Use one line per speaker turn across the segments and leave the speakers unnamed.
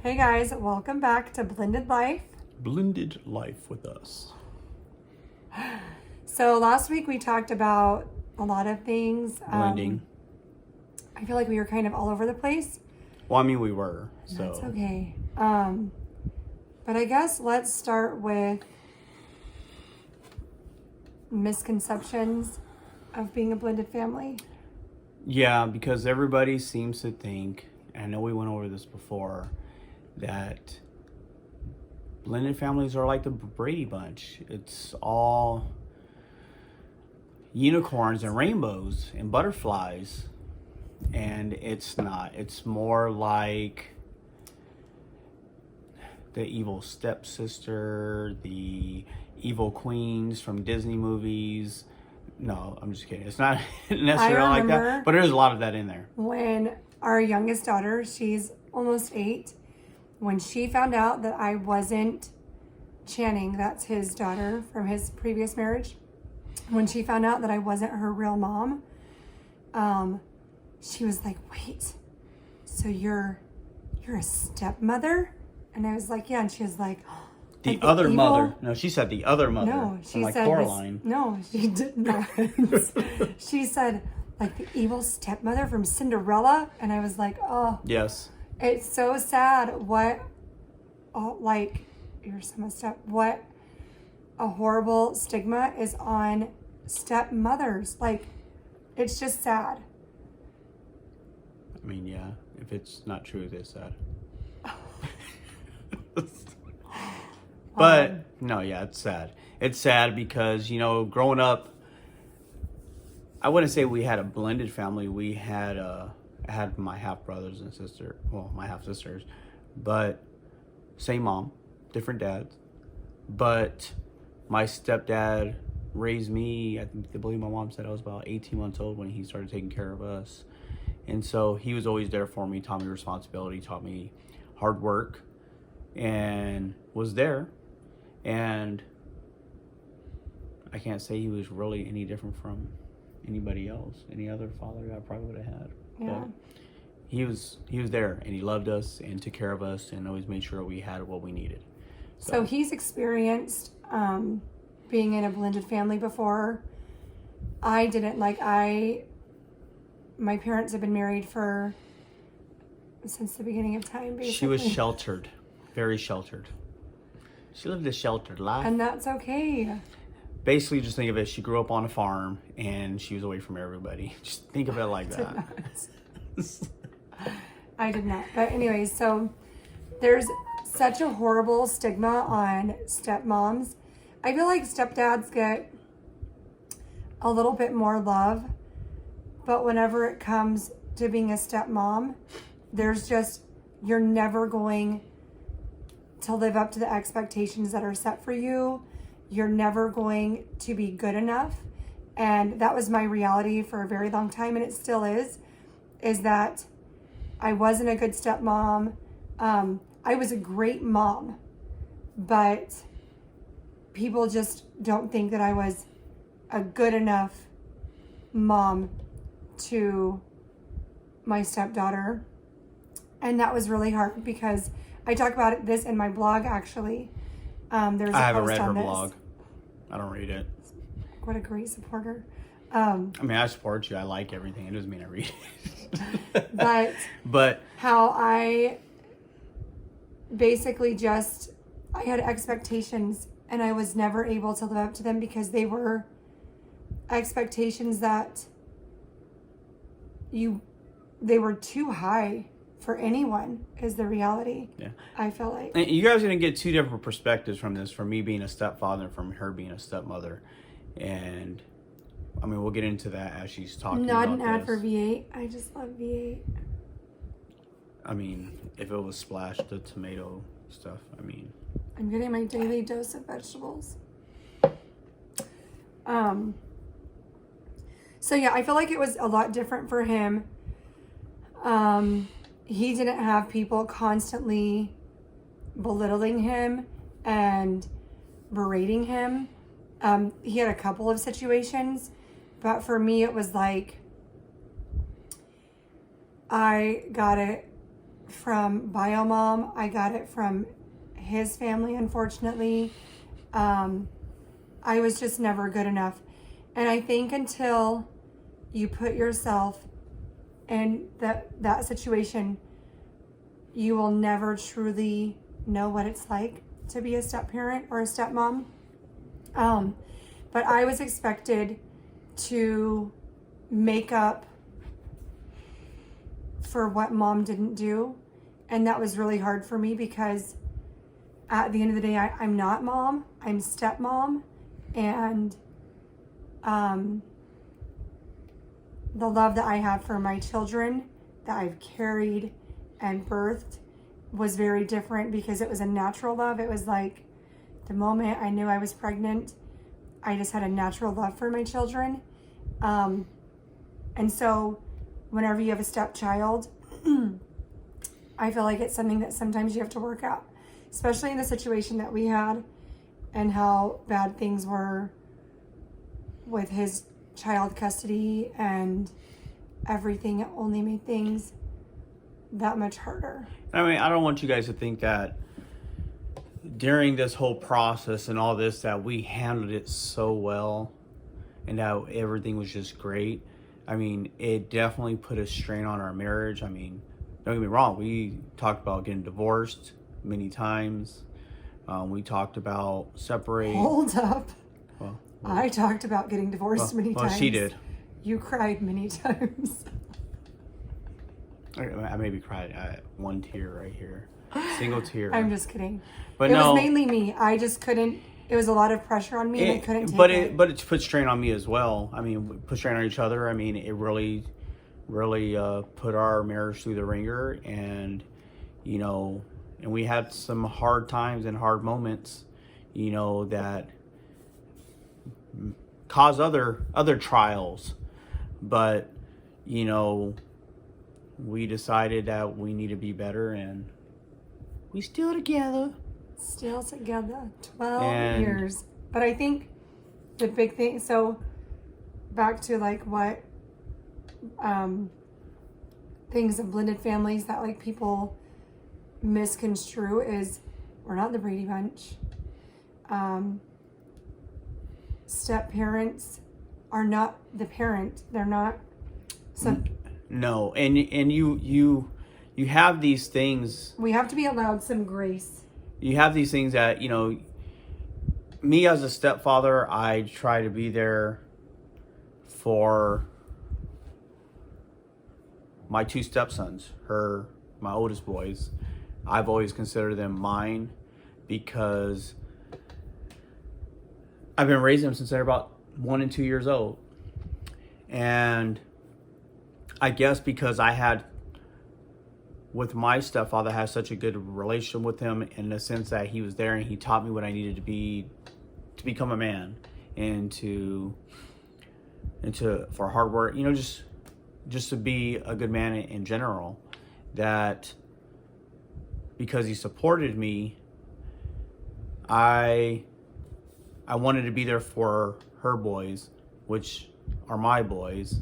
Hey guys, welcome back to Blended Life.
Blended life with us.
So last week we talked about a lot of things.
Blending.
I feel like we were kind of all over the place.
Well, I mean, we were. So
That's okay. But I guess let's start with misconceptions of being a blended family.
Yeah, because everybody seems to think, and I know we went over this before, that blended families are like the Brady Bunch. It's all unicorns and rainbows and butterflies. And it's not. It's more like the evil stepsister, the evil queens from Disney movies. No, I'm just kidding. It's not necessarily like that, but there's a lot of that in there.
When our youngest daughter, she's almost 8, when she found out that I wasn't Channing, that's his daughter from his previous marriage, when she found out that I wasn't her real mom, she was like, wait, so you're a stepmother? And I was like, yeah. And she was like,
the other mother. No, she said the other mother.
No, she
like
said
Coraline.
No, she did not. She said, like, the evil stepmother from Cinderella. And I was like, oh.
Yes.
It's so sad what, like, you're so messed up. What a horrible stigma is on stepmothers. Like, it's just sad.
I mean, yeah. If it's not true, it is sad. But no, yeah, it's sad. It's sad because, growing up, I wouldn't say we had a blended family. We had I had my half brothers and sister, well, my half sisters, but same mom, different dads. But my stepdad raised me. I believe my mom said I was about 18 months old when he started taking care of us. And so he was always there for me, taught me responsibility, taught me hard work, and was there. And I can't say he was really any different from anybody else, any other father I probably would have had.
Yeah.
But he was there, and he loved us and took care of us and always made sure we had what we needed.
So he's experienced being in a blended family before. I didn't. My parents have been married since the beginning of time, basically.
She was sheltered, very sheltered. She lived a sheltered life.
And that's okay.
Basically, just think of it, she grew up on a farm and she was away from everybody. Just think of it like that.
I did not. But anyways, so there's such a horrible stigma on stepmoms. I feel like stepdads get a little bit more love, but whenever it comes to being a stepmom, you're never going to live up to the expectations that are set for you. You're never going to be good enough. And that was my reality for a very long time, and it still is that I wasn't a good stepmom. I was a great mom, but people just don't think that I was a good enough mom to my stepdaughter. And that was really hard because I talk about this in my blog, actually. There's a
I haven't
post
read
on
her
this.
blog. I don't read it.
What a great supporter.
I mean, I support you. I like everything. It doesn't mean I read
But
it. But
how I basically I had expectations and I was never able to live up to them because they were expectations that they were too high for anyone, is the reality.
Yeah.
I feel like.
And you guys are going to get two different perspectives from this, from me being a stepfather and from her being a stepmother. And I mean, we'll get into that as she's talking
Not
about
an ad
this.
for V8. I just love V8.
I mean, if it was splashed the tomato stuff, I mean.
I'm getting my daily dose of vegetables. So yeah, I feel like it was a lot different for him. He didn't have people constantly belittling him and berating him. He had a couple of situations, but for me it was like, I gotta from bio mom. I got it from his family, unfortunately. I was just never good enough. And I think until you put yourself in that situation, you will never truly know what it's like to be a step parent or a stepmom. But I was expected to make up for what mom didn't do. And that was really hard for me because at the end of the day, I'm not mom, I'm stepmom. And the love that I have for my children that I've carried and birthed was very different because it was a natural love. It was like the moment I knew I was pregnant, I just had a natural love for my children. And so whenever you have a stepchild, I feel like it's something that sometimes you have to work out, especially in the situation that we had and how bad things were with his child custody and everything. It only made things that much harder.
I mean, I don't want you guys to think that during this whole process and all this that we handled it so well and that everything was just great. I mean, it definitely put a strain on our marriage. I mean, don't get me wrong. We talked about getting divorced many times. We talked about separating.
Hold up. Well, I talked about getting divorced many times.
Well, she did.
You cried many times.
I maybe cried one tear right here. Single tear.
I'm just kidding.
But
it was mainly me. I just couldn't. It was a lot of pressure on me, and I couldn't take it.
But it's put strain on me as well. I mean, we put strain on each other. I mean, it really put our marriage through the ringer, and and we had some hard times and hard moments, that cause other trials, but we decided that we need to be better, and we still together.
Still together, 12 years. But I think the big thing, so back to like what things of blended families that like people misconstrue is we're not the Brady Bunch. Step parents are not the parent. They're not.
No, and you have these things.
We have to be allowed some grace.
You have these things that, me as a stepfather, I try to be there for my two stepsons, my oldest boys. I've always considered them mine because I've been raising them since they're about 1 and 2 years old. And I guess because I had, with my stepfather, had such a good relationship with him in the sense that he was there and he taught me what I needed to be to become a man and for hard work, just to be a good man in general. That because he supported me, I wanted to be there for her boys, which are my boys,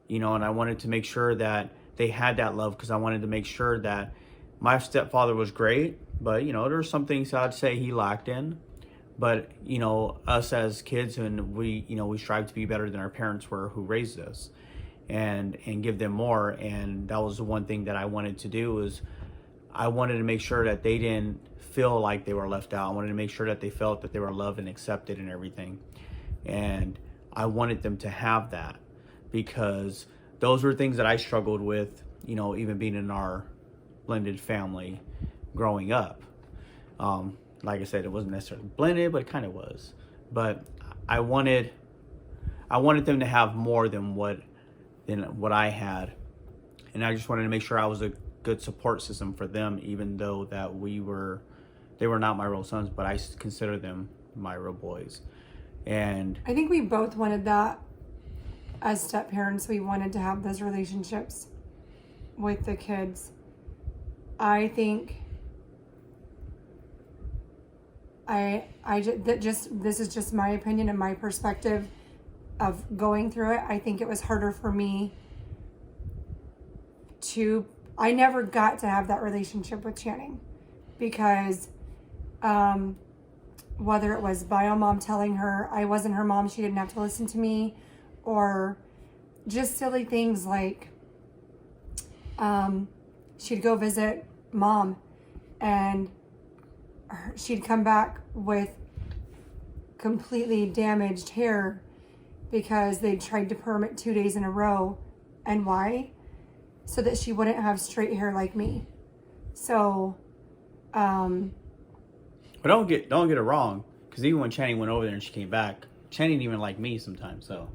and I wanted to make sure that they had that love because I wanted to make sure that my stepfather was great, but there's some things I'd say he lacked in. But us as kids, and we strive to be better than our parents were who raised us, and give them more. And that was the one thing that I wanted to do is I wanted to make sure that they didn't feel like they were left out. I wanted to make sure that they felt that they were loved and accepted and everything. And I wanted them to have that because those were things that I struggled with, even being in our blended family growing up. Like I said, it wasn't necessarily blended, but it kind of was. But I wanted them to have more than what I had. And I just wanted to make sure I was a good support system for them, even though that they were not my real sons, but I consider them my real boys. And
I think we both wanted that. As step parents, we wanted to have those relationships with the kids. I think this is just my opinion and my perspective of going through it. I think it was harder for me to I never got to have that relationship with Channing because whether it was bio mom telling her I wasn't her mom, she didn't have to listen to me, or just silly things like she'd go visit mom and she'd come back with completely damaged hair because they tried to perm it 2 days in a row. And why? So that she wouldn't have straight hair like me. So,
But don't get it wrong, because even when Channing went over there and she came back, Channing didn't even like me sometimes. So.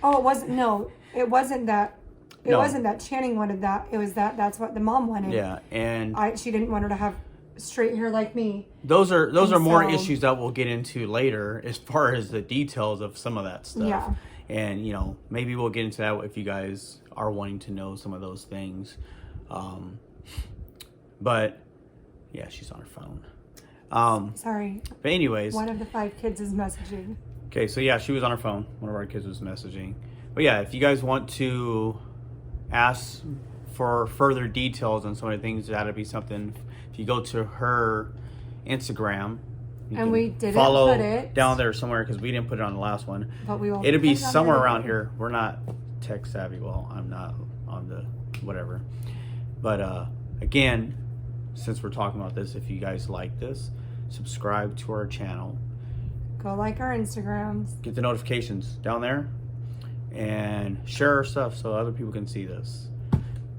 Oh, it wasn't. No, it wasn't that. It
No.
wasn't that Channing wanted that. It was that that's what the mom wanted.
Yeah, and
she didn't want her to have straight hair like me.
those are more
so-
issues that we'll get into later, as far as the details of some of that stuff.
Yeah.
And maybe we'll get into that if you guys are wanting to know some of those things. But yeah, she's on her phone.
Sorry.
But anyways,
One of the 5 kids is messaging.
okay, so yeah, she was on her phone. One of our kids was messaging. But yeah, if you guys want to ask for further details on some of the things, that'd be something. If you go to her Instagram, you
And
can
we didn't
follow
put it.
down there somewhere, because we didn't put it on the last one.
But we will.
It'll be
put it on
somewhere
there.
around here. We're not tech savvy. Well, I'm not on the whatever. But again, since we're talking about this, if you guys like this, subscribe to our channel.
Go like our Instagrams.
Get the notifications down there. And share our stuff so other people can see this.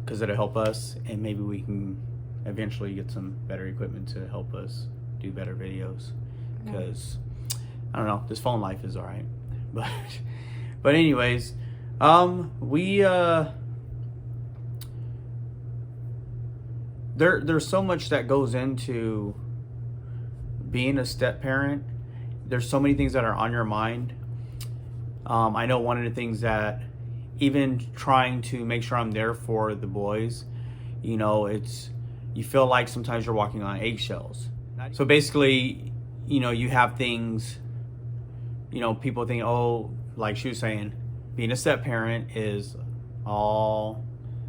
Because it'll help us, and maybe we can eventually get some better equipment to help us do better videos. Because I don't know, this phone life is alright. But anyways, there's so much that goes into being a step parent. There's so many things that are on your mind. I know one of the things that, even trying to make sure I'm there for the boys, you feel like sometimes you're walking on eggshells. So basically, you have things, people think, oh, like she was saying, being a step parent is all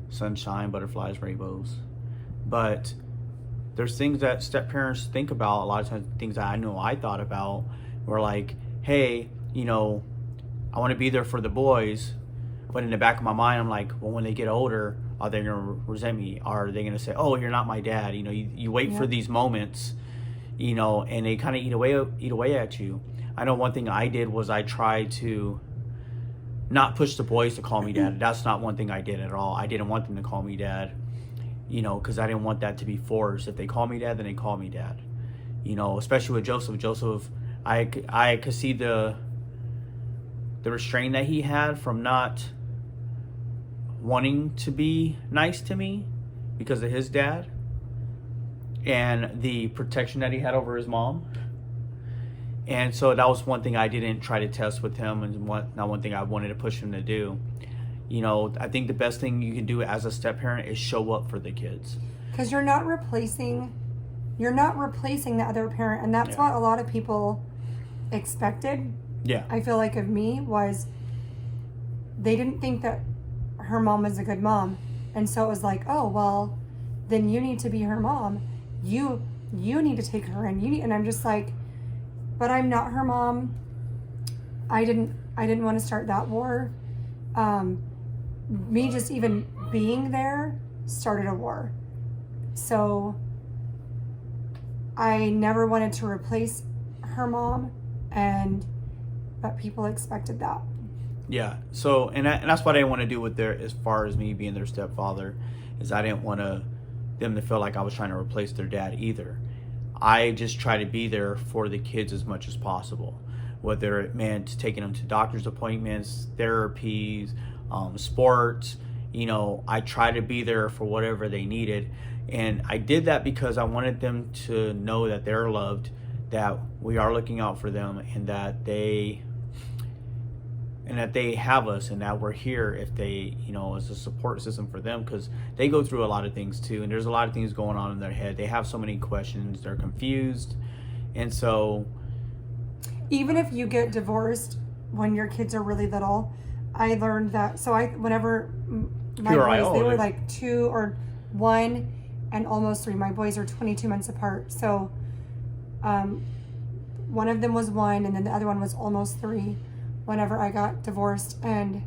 sunshine, butterflies, rainbows. But there's things that step parents think about, a lot of times, things that I know I thought about, were like, hey, I want to be there for the boys, but in the back of my mind, I'm like, well, when they get older, are they going to resent me? Are they going to say, oh, you're not my dad? You wait for these moments, and they kind of eat away at you. I know one thing I did was I tried to not push the boys to call me dad. That's not one thing I did at all. I didn't want them to call me dad, because I didn't want that to be forced. If they call me dad, then they call me dad. Especially with Joseph. Joseph, I could see the restraint that he had from not wanting to be nice to me because of his dad, and the protection that he had over his mom. And so that was one thing I didn't try to test with him, and not one thing I wanted to push him to do. I think the best thing you can do as a step parent is show up for the kids.
Because you're not replacing the other parent, and that's what a lot of people expected.
Yeah.
I feel like of me was they didn't think that her mom was a good mom. And so it was like, oh, well, then you need to be her mom. You need to take her in. And I'm just like, but I'm not her mom. I didn't want to start that war. Me just even being there started a war. So I never wanted to replace her mom, but people expected that.
Yeah. So, and that's what I didn't want to do with as far as me being their stepfather, is I didn't want them to feel like I was trying to replace their dad either. I just try to be there for the kids as much as possible, whether it meant taking them to doctor's appointments, therapies, sports. I try to be there for whatever they needed. And I did that because I wanted them to know that they're loved, that we are looking out for them, and that they have us, and that we're here if they, as a support system for them, because they go through a lot of things too, and there's a lot of things going on in their head. They have so many questions, they're confused. And so
even if you get divorced when your kids are really little, I learned that. So whenever my
You're
boys,
right.
they
Oh,
were
they-
like 2 or 1 and almost 3. My boys are 22 months apart. So one of them was 1 and then the other one was almost 3 whenever I got divorced. And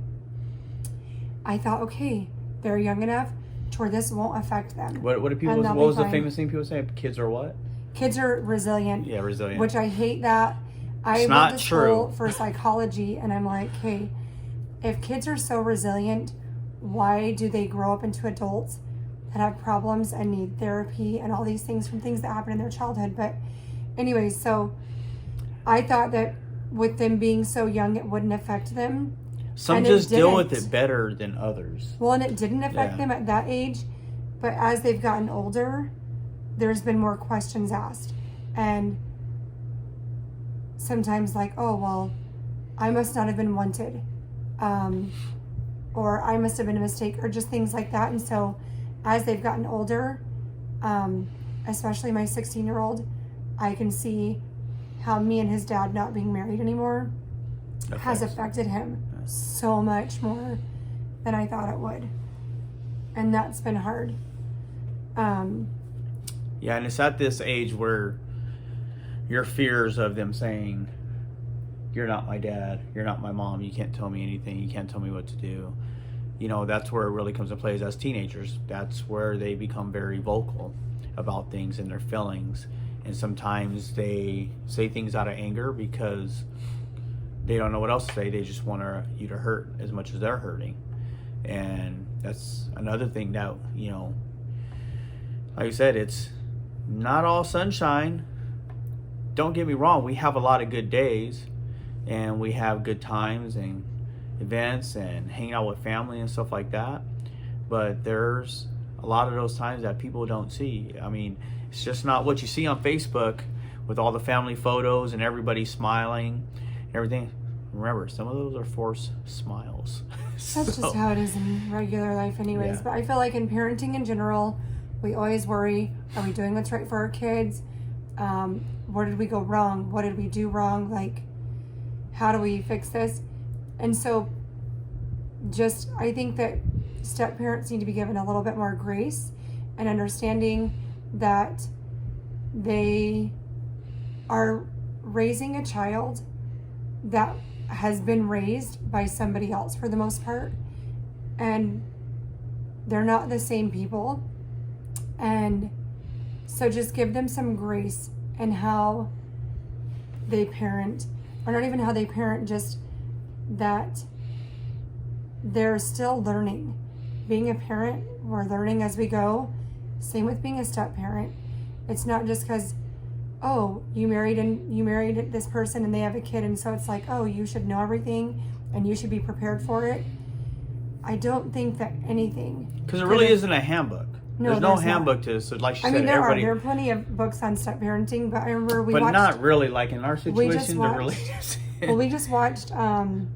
I thought, okay, they're young enough to where this won't affect them.
What do people?
And
What
they'll be
was the
fine.
famous thing people say? Kids are what?
Kids are resilient.
Yeah, resilient.
Which I hate that. I
It's
went
not
to
true.
school for psychology, and I'm like, hey, if kids are so resilient, why do they grow up into adults that have problems and need therapy and all these things from things that happened in their childhood? But anyways, so I thought that with them being so young, it wouldn't affect them.
Some
and
just
it
deal with
didn't.
it better than others.
Well, and it didn't affect
Yeah.
them at that age, but as they've gotten older, there's been more questions asked. And sometimes like, oh, well, I must not have been wanted. Or I must have been a mistake, or just things like that. And so as they've gotten older, especially my 16-year-old, I can see how me and his dad not being married anymore has affected him so much more than I thought it would. And that's been hard.
Yeah, and it's at this age where your fears of them saying, you're not my dad, you're not my mom, you can't tell me anything, you can't tell me what to do. You know, that's where it really comes into play as teenagers. That's where they become very vocal about things and their feelings. And sometimes they say things out of anger because they don't know what else to say. They just want you to hurt as much as they're hurting. And that's another thing that, you know, like you said, it's not all sunshine. Don't get me wrong, we have a lot of good days and we have good times and events and hanging out with family and stuff like that. But there's a lot of those times that people don't see. I mean, it's just not what you see on Facebook with all the family photos and everybody smiling and everything. Remember, some of those are forced smiles.
That's just how it is in regular life anyways.
Yeah.
But I feel like in parenting in general, we always worry, are we doing what's right for our kids? Where did we go wrong? What did we do wrong? Like, how do we fix this? And so just, I think that step parents need to be given a little bit more grace and understanding that they are raising a child that has been raised by somebody else for the most part, and they're not the same people. And so just give them some grace in how they parent, or not even how they parent, just that they're still learning. Being a parent, we're learning as we go. Same with being a step parent. It's not just because, oh, you married this person and they have a kid, and so it's like, oh, you should know everything and you should be prepared for it. I don't think that anything.
Because it really isn't a handbook.
No,
there's no
there's not.
handbook to this. So like she
I
said,
mean, there
everybody.
are plenty of books on step parenting, but I remember we
but
watched.
not really. Like in our situation,
watched-
there really
Well, we just watched. Oh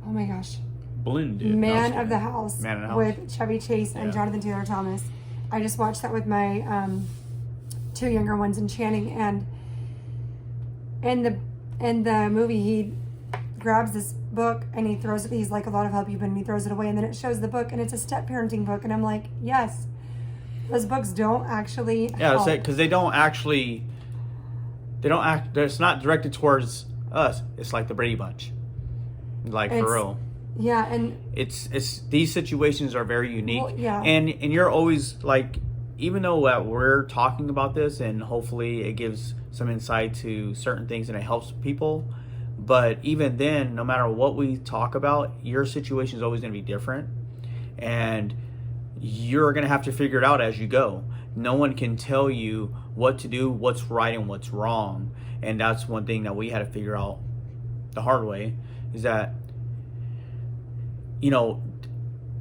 my gosh,
blended.
Man of the House,
Man of the House.
with Chevy Chase and
Yeah.
Jonathan Taylor Thomas. I just watched that with my 2 younger ones and Channing, and in the movie he grabs this book and he throws it. He's like, a lot of help you've been, and he throws it away, and then it shows the book and it's a step parenting book, and I'm like, yes, those books don't actually
Yeah,
help.
because they don't actually. They don't act. It's not directed towards us. It's like the Brady Bunch. Like
It's-
for real.
Yeah, and
It's these situations are very unique.
Well, yeah.
And you're always like, even though we're talking about this and hopefully it gives some insight to certain things and it helps people, but even then, no matter what we talk about, your situation is always going to be different, and you're going to have to figure it out as you go. No one can tell you what to do, what's right and what's wrong. And that's one thing that we had to figure out the hard way, is that, you know,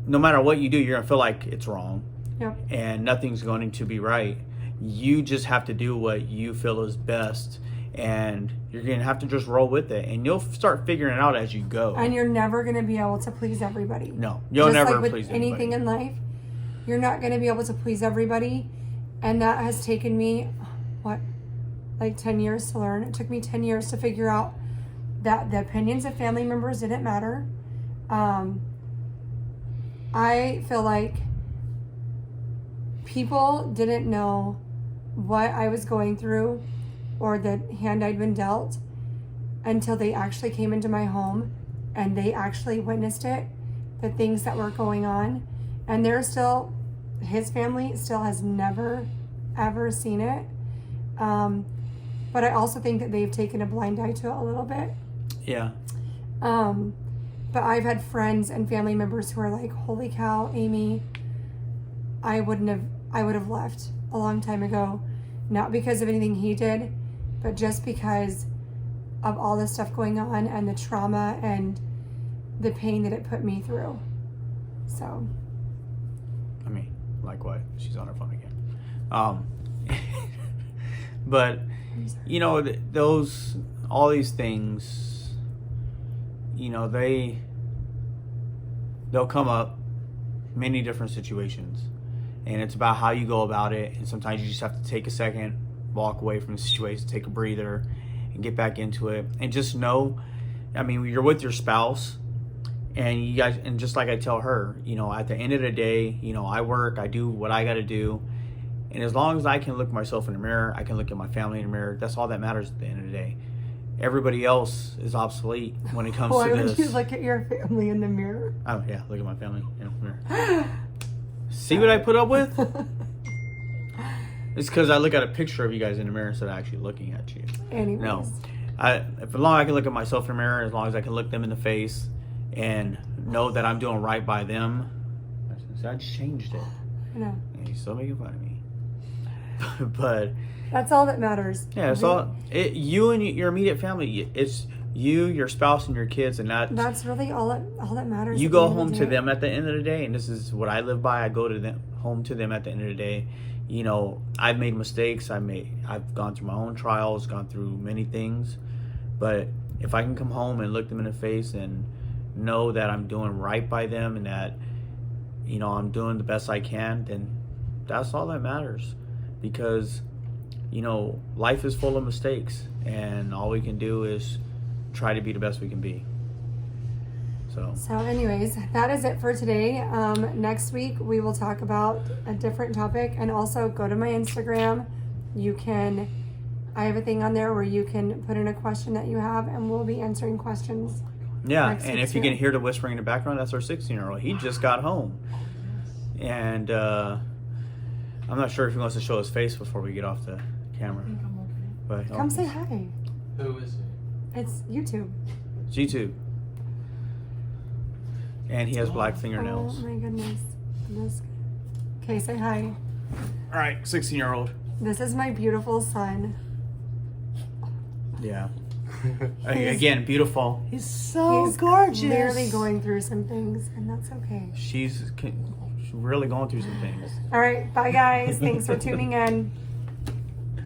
no matter what you do, you're going to feel like it's wrong.
Yep.
And nothing's going to be right. You just have to do what you feel is best, and you're going to have to just roll with it, and you'll start figuring it out as you go.
And you're never going to be able to please everybody.
No, you'll
Just
never
like with
please
anything
anybody.
in life, you're not going to be able to please everybody. And that has taken me, like 10 years to learn. It took me 10 years to figure out that the opinions of family members didn't matter. I feel like people didn't know what I was going through or the hand I'd been dealt until they actually came into my home and they actually witnessed it, the things that were going on. And his family still has never, ever seen it. But I also think that they've taken a blind eye to it a little bit.
Yeah.
But I've had friends and family members who are like, holy cow, Amy, I would have left a long time ago. Not because of anything he did, but just because of all the stuff going on and the trauma and the pain that it put me through. So.
I mean, like what? She's on her phone again. But, you know, all these things, you know, they'll come up many different situations. And it's about how you go about it. And sometimes you just have to take a second, walk away from the situation, take a breather, and get back into it. And just know, I mean, you're with your spouse, and you guys, and just like I tell her, you know, at the end of the day, you know, I work, I do what I got to do. And as long as I can look myself in the mirror, I can look at my family in the mirror, that's all that matters at the end of the day. Everybody else is obsolete when it comes to this.
Why would you look at your family in the mirror?
Oh, yeah, look at my family in the mirror. See what I put up with? It's because I look at a picture of you guys in the mirror instead of actually looking at you.
Anyways.
No. As long as I can look at myself in the mirror, as long as I can look them in the face and know that I'm doing right by them. I just changed it.
I know.
And you're still making fun of me. But
that's all that matters.
yeah, it's all you and your immediate family. It's you, your spouse, and your kids, and
that's really all that matters.
You go home to them at the end of the day, and this is what I live by. I go to them home to them at the end of the day. You know, I've made mistakes. I've gone through my own trials, gone through many things, but if I can come home and look them in the face and know that I'm doing right by them and that, you know, I'm doing the best I can, then that's all that matters. Because, you know, life is full of mistakes, and all we can do is try to be the best we can be. So
anyways, that is it for today. Next week we will talk about a different topic, and also go to my Instagram. I have a thing on there where you can put in a question that you have, and we'll be answering questions.
Yeah, and if you can hear the whispering in the background, that's our 16-year-old. He just got home. And I'm not sure if he wants to show his face before we get off the camera. But
come say hi.
Who is it?
It's YouTube.
It's YouTube. And he has black fingernails.
Oh my goodness. Okay, say hi.
All right, 16-year-old.
This is my beautiful son.
Yeah. Again, beautiful. He's gorgeous.
He's clearly going through some things, and that's okay.
She's really going through some things.
All right, bye guys. Thanks for tuning in.